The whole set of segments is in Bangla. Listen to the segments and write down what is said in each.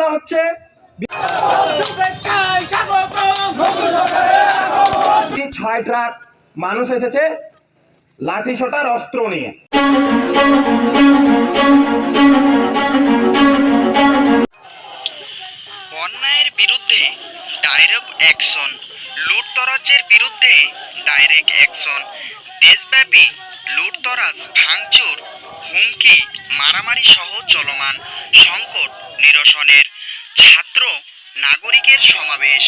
হামলা হচ্ছে। 6 ট্রাক মানুষ এসেছে লাঠি সোটার অস্ত্র নিয়ে। অন্যায়ের বিরুদ্ধে ডাইরেক্ট অ্যাকশন, লুটতরাজের বিরুদ্ধে ডাইরেক্ট অ্যাকশন, দেশব্যাপী লুটতরাজ, ভাঙচুর, হুমকি, মারামারি সহ চলমান সংকট নিরসনের ছাত্র নাগরিকের সমাবেশ।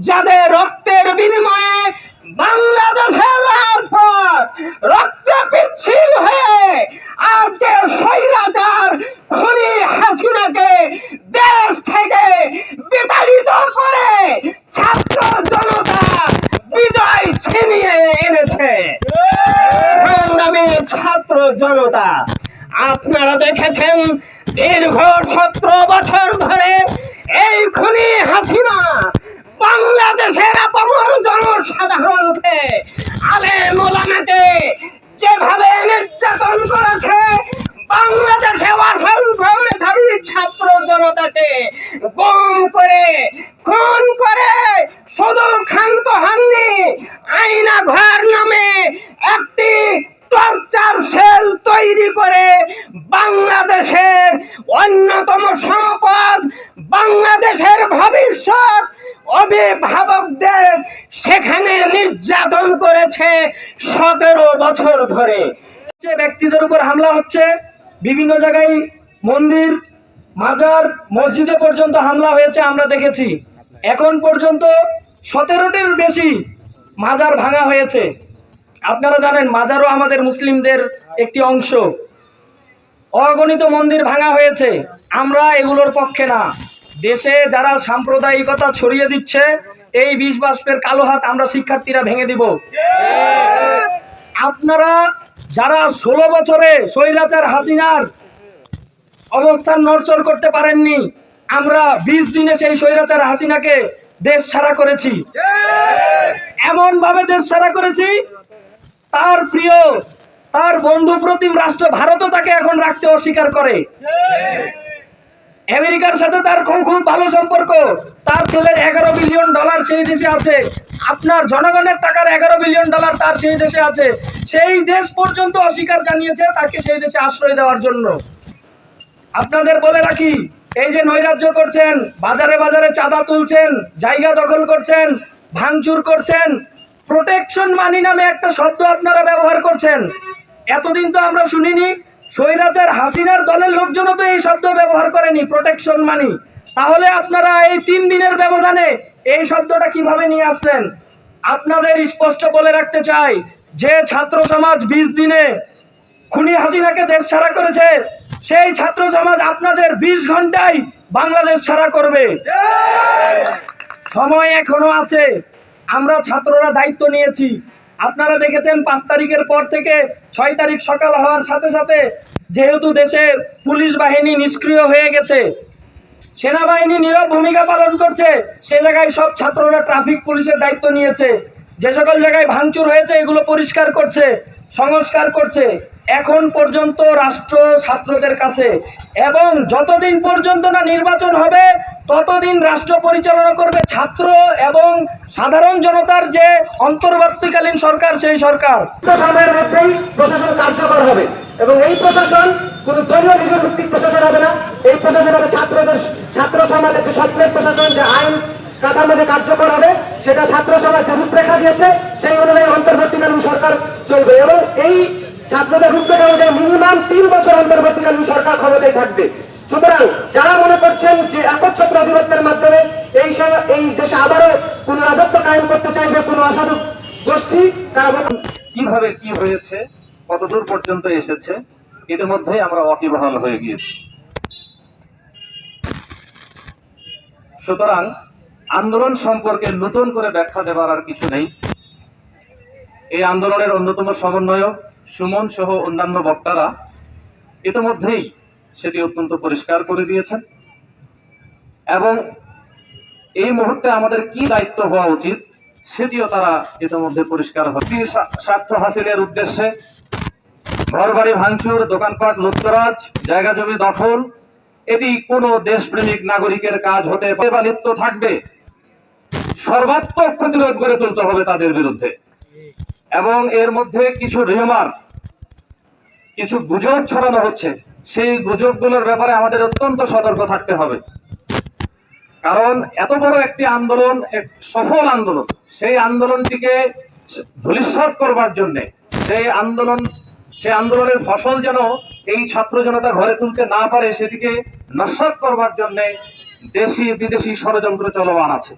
যাদের রক্তের বিনিময়ে বাংলাদেশের রাজপথ রক্তে পিচ্ছিল হয়ে আজকে স্বৈরাচার খুনি হাসিনাকে দেশ থেকে বিতাড়িত করে ছাত্র জনতা বিজয় ছিনিয়ে এনেছে। সংগ্রামী ছাত্র জনতা, আপনারা দেখেছেন দীর্ঘ 17 বছর ধরে এই খুনি হাসিনা বাংলাদেশের আপামর জনসাধারণকে, আলেম ওলামাকে যেভাবে নির্যাতন করেছে, বাংলাদেশে অসংখ্য মেধাবী ছাত্র জনতাকে গুম করে খুন করে শুধু ক্ষান্ত হননি, আয়না ঘর নামে একটি টর্চার সেল তৈরি করে বাংলাদেশের অন্যতম সম্পদ, বাংলাদেশের ভবিষ্যৎ অভিভাবকদের সেখানে নির্যাতন করেছে 17 বছর ধরে। ব্যক্তিদের উপর হামলা হচ্ছে, বিভিন্ন জায়গায় মন্দির, মাজার, মসজিদে পর্যন্ত হামলা হয়েছে, আমরা দেখেছি। এখন পর্যন্ত 17টির বেশি মাজার ভাঙা হয়েছে। আপনারা জানেন মাজারও আমাদের মুসলিমদের একটি অংশ। অগণিত মন্দির ভাঙা হয়েছে। আমরা এগুলোর পক্ষে না। দেশে যারা সাম্প্রদায়িকতা ছড়িয়ে দিচ্ছে, এই বিষ বাষ্পের কালো হাত আমরা শিক্ষার্থীরা ভেঙে দিব। আপনারা যারা 16 বছরে স্বৈরাচার হাসিনার অবস্থান নড়চড় করতে পারেননি, আমরা 20 দিনে সেই স্বৈরাচার হাসিনাকে দেশ ছাড়া করেছি। এমন ভাবে দেশ ছাড়া করেছি, তার প্রিয়, তার বন্ধু প্রতিম রাষ্ট্র ভারতও তাকে এখন রাখতে অস্বীকার করে। আমেরিকার সাথে তার খুব ভালো সম্পর্ক। তার ছেলের $11 বিলিয়ন সেই দেশে আছে। আপনার জনগণের টাকার $11 বিলিয়ন তার সেই দেশে আছে। সেই দেশ পর্যন্ত অস্বীকার জানিয়েছে তাকে সেই দেশে আশ্রয় দেওয়ার জন্য। আপনাদের বলে রাখি, এই যে নৈরাজ্য করছেন, বাজারে বাজারে চাঁদা তুলছেন, জায়গা দখল করছেন, ভাঙচুর করছেন, প্রোটেকশন মানি নামে একটা শব্দ আপনারা ব্যবহার করছেন। এতদিন তো আমরা শুনিনি। স্বৈরাচার হাসিনার দলের লোকজনও তো এই শব্দ ব্যবহার করেনি, প্রোটেকশন মানি। তাহলে আপনারা এই 3 দিনের ব্যবধানে এই শব্দটা কিভাবে নিয়ে আসলেন? আপনাদের স্পষ্ট বলে রাখতে চাই, যে ছাত্র সমাজ 20 দিনে খুনি হাসিনাকে দেশ ছাড়া করেছে, সেই ছাত্র সমাজ আপনাদের 20 ঘন্টায় বাংলাদেশ ছাড়া করবে। সময় এখনো আছে। আমরা ছাত্ররা দায়িত্ব নিয়েছি। আপনারা দেখেছেন 5 তারিখের পর থেকে 6 তারিখ সকাল হওয়ার সাথে সাথে যেহেতু দেশে পুলিশ বাহিনী নিষ্ক্রিয় হয়ে গেছে, সেনাবাহিনী নীরব ভূমিকা পালন করছে, সে জায়গায় সব ছাত্ররা ট্রাফিক পুলিশের দায়িত্ব নিয়েছে। যে সকল জায়গায় ভাঙচুর হয়েছে এগুলো পরিষ্কার করছে, সংস্কার করছে। এখন পর্যন্ত রাষ্ট্র ছাত্রদের কাছে, এবং যতদিন পর্যন্ত না নির্বাচন হবে ততদিন রাষ্ট্র পরিচালনা করবে ছাত্র এবং সাধারণ জনতার যে অন্তর্বর্তীকালীন সরকার, সেই সরকার। সময়ের মধ্যেই প্রশাসন কার্যকর হবে, এবং এই প্রশাসন কোনো দলীয় ভিত্তিক প্রশাসন হবে না। এই প্রশাসন হবে ছাত্র সমাজের যে স্বপ্নের প্রশাসন, যে আইন কাঠামো যে কার্যকর হবে, সেটা ছাত্র সমাজ যে রূপরেখা দিয়েছে সেই অনুযায়ী অন্তর্বর্তীকালীন সরকার চলবে। এবং এই ছাত্রদের রূপরেখা অনুযায়ী মিনিমাম 3 বছর অন্তর্বর্তীকালীন সরকার ক্ষমতায় থাকবে। সুতরাং যারা মনে করছেন যে একচ্ছত্র আধিপত্যের মাধ্যমে এই দেশে আবারও কোন রাজত্ব কায়েম করতে চাইবে কোন অসাধু গোষ্ঠী, তারা কিভাবে কি হয়েছে, কতদূর পর্যন্ত এসেছে, ইতিমধ্যেই আমরা ওয়াকিবহাল হয়ে গিয়েছি। সুতরাং আন্দোলন সম্পর্কে নতুন করে ব্যাখ্যা দেবার আর কিছু নেই। এই আন্দোলনের অন্যতম সমন্বয়ক সুমন সহ অন্যান্য বক্তারা ইতিমধ্যেই সেটি অত্যন্ত পরিষ্কার করে দিয়েছেন এবং এই মুহূর্তে আমাদের কি দায়িত্ব হওয়া উচিত সেটিও তারা ইতিমধ্যে পরিষ্কার হবে। স্বার্থ হাসিলের উদ্দেশ্যে ঘরবাড়ি ভাঙচুর, দোকানপাট লুটতরাজ, জায়গা জমি দখল, এটি কোনো দেশপ্রেমিক নাগরিকের কাজ হতে পারে বা লিপ্ত থাকবে। সর্বাত্মক প্রতিরোধ গড়ে তুলতে হবে তাদের বিরুদ্ধে এবং এর মধ্যে কিছু রিউমার, কিছু গুজব ছড়ানো হচ্ছে, সেই গুজবগুলোর ব্যাপারে আমাদের অত্যন্ত সতর্ক থাকতে হবে। কারণ এত বড় একটি আন্দোলন, এক সফল আন্দোলন, সেই আন্দোলনটিকে ধূলিসাৎ করবার জন্যে, সেই আন্দোলনের ফসল যেন এই ছাত্র জনতা ঘরে তুলতে না পারে, সেটিকে নস্যাৎ করবার জন্যে দেশি বিদেশি ষড়যন্ত্র চলমান আছে।